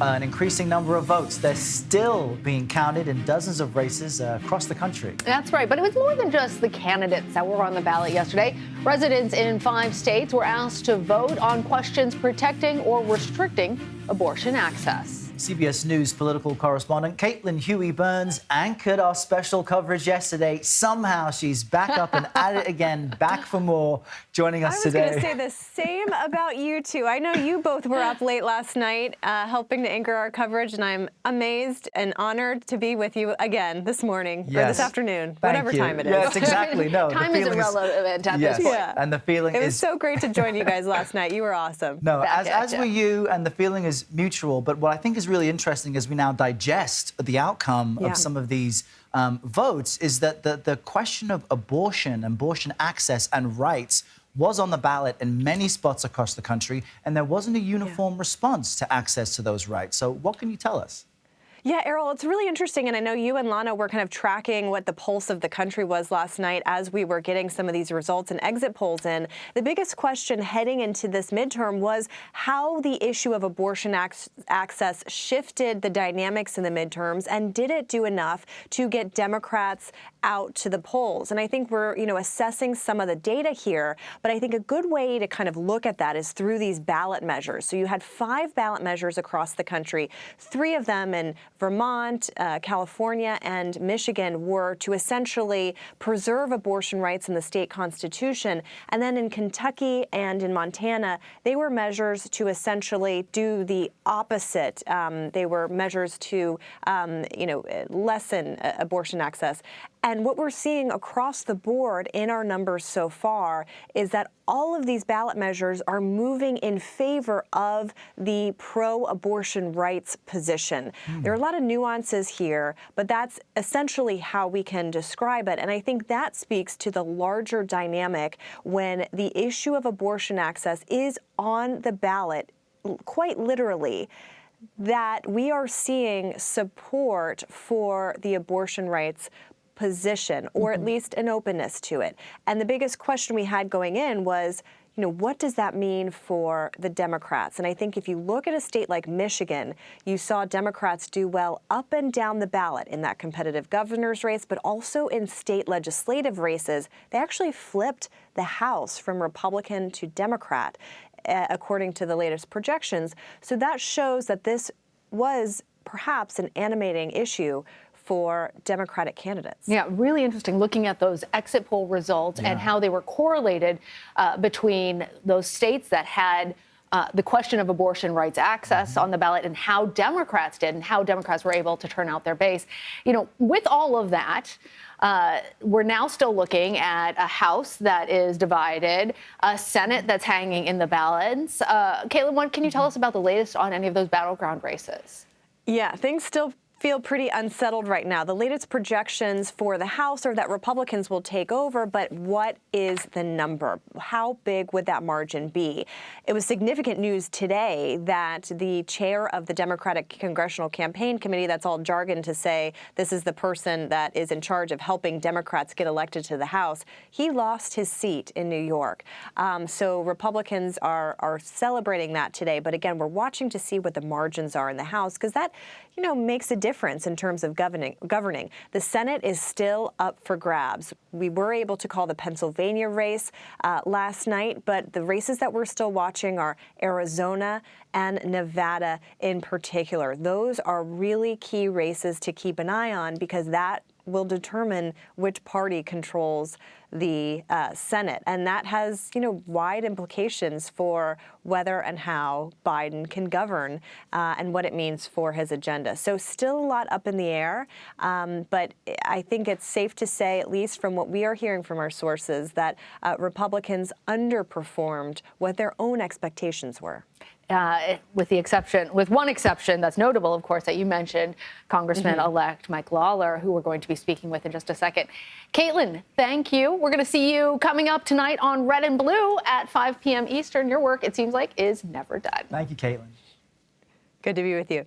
an increasing number of votes. They're still being counted in dozens of races across the country. That's right, but it was more than just the candidates that were on the ballot yesterday. Residents in 5 states were asked to vote on questions protecting or restricting abortion access. CBS News political correspondent Caitlin Huey-Burns anchored our special coverage yesterday. Somehow she's back up and at it again, back for more, joining us today. I was going to say the same about you two. I know you both were up late last night helping to anchor our coverage, and I'm amazed and honored to be with you again this morning or this afternoon, whatever time it is. Yes, exactly. No, time is irrelevant at this point. Yeah. And the feeling It was so great to join you guys last night. You were awesome. No, as were you, and the feeling is mutual. But what I think is really interesting as we now digest the outcome of some of these votes is that the question of abortion access and rights was on the ballot in many spots across the country, and there wasn't a uniform response to access to those rights. So what can you tell us? Yeah, Errol, it's really interesting, and I know you and Lana were kind of tracking what the pulse of the country was last night as we were getting some of these results and exit polls in. The biggest question heading into this midterm was how the issue of abortion access shifted the dynamics in the midterms, and did it do enough to get Democrats out to the polls? And I think we're, assessing some of the data here, but I think a good way to kind of look at that is through these ballot measures. So you had 5 ballot measures across the country, 3 of them in Vermont, California, and Michigan were to essentially preserve abortion rights in the state constitution. And then in Kentucky and in Montana, they were measures to essentially do the opposite. They were measures to, lessen abortion access. And what we're seeing across the board in our numbers so far is that all of these ballot measures are moving in favor of the pro-abortion rights position. There are a lot of nuances here, but that's essentially how we can describe it. And I think that speaks to the larger dynamic when the issue of abortion access is on the ballot, quite literally, that we are seeing support for the abortion rights position, or at least an openness to it. And the biggest question we had going in was, what does that mean for the Democrats? And I think if you look at a state like Michigan, you saw Democrats do well up and down the ballot in that competitive governor's race, but also in state legislative races. They actually flipped the House from Republican to Democrat, according to the latest projections. So that shows that this was perhaps an animating issue for Democratic candidates. Yeah, really interesting looking at those exit poll results and how they were correlated between those states that had the question of abortion rights access on the ballot and how Democrats did and how Democrats were able to turn out their base. With all of that, we're now still looking at a House that is divided, a Senate that's hanging in the balance. Caitlin, what can you tell us about the latest on any of those battleground races? Yeah, things still feel pretty unsettled right now. The latest projections for the House are that Republicans will take over, but what is the number? How big would that margin be? It was significant news today that the chair of the Democratic Congressional Campaign Committee, that's all jargon to say this is the person that is in charge of helping Democrats get elected to the House, he lost his seat in New York. So Republicans are celebrating that today. But again, we're watching to see what the margins are in the House, because that, makes a difference in terms of governing. The Senate is still up for grabs. We were able to call the Pennsylvania race last night, but the races that we're still watching are Arizona and Nevada in particular. Those are really key races to keep an eye on, because that will determine which party controls the Senate. And that has, wide implications for whether and how Biden can govern and what it means for his agenda. So still a lot up in the air, but I think it's safe to say, at least from what we are hearing from our sources, that Republicans underperformed what their own expectations were. With one exception that's notable, of course, that you mentioned, Congressman-elect Mike Lawler, who we're going to be speaking with in just a second. Caitlin, thank you. We're going to see you coming up tonight on Red and Blue at 5 p.m. Eastern. Your work, it seems like, is never done. Thank you, Caitlin. Good to be with you.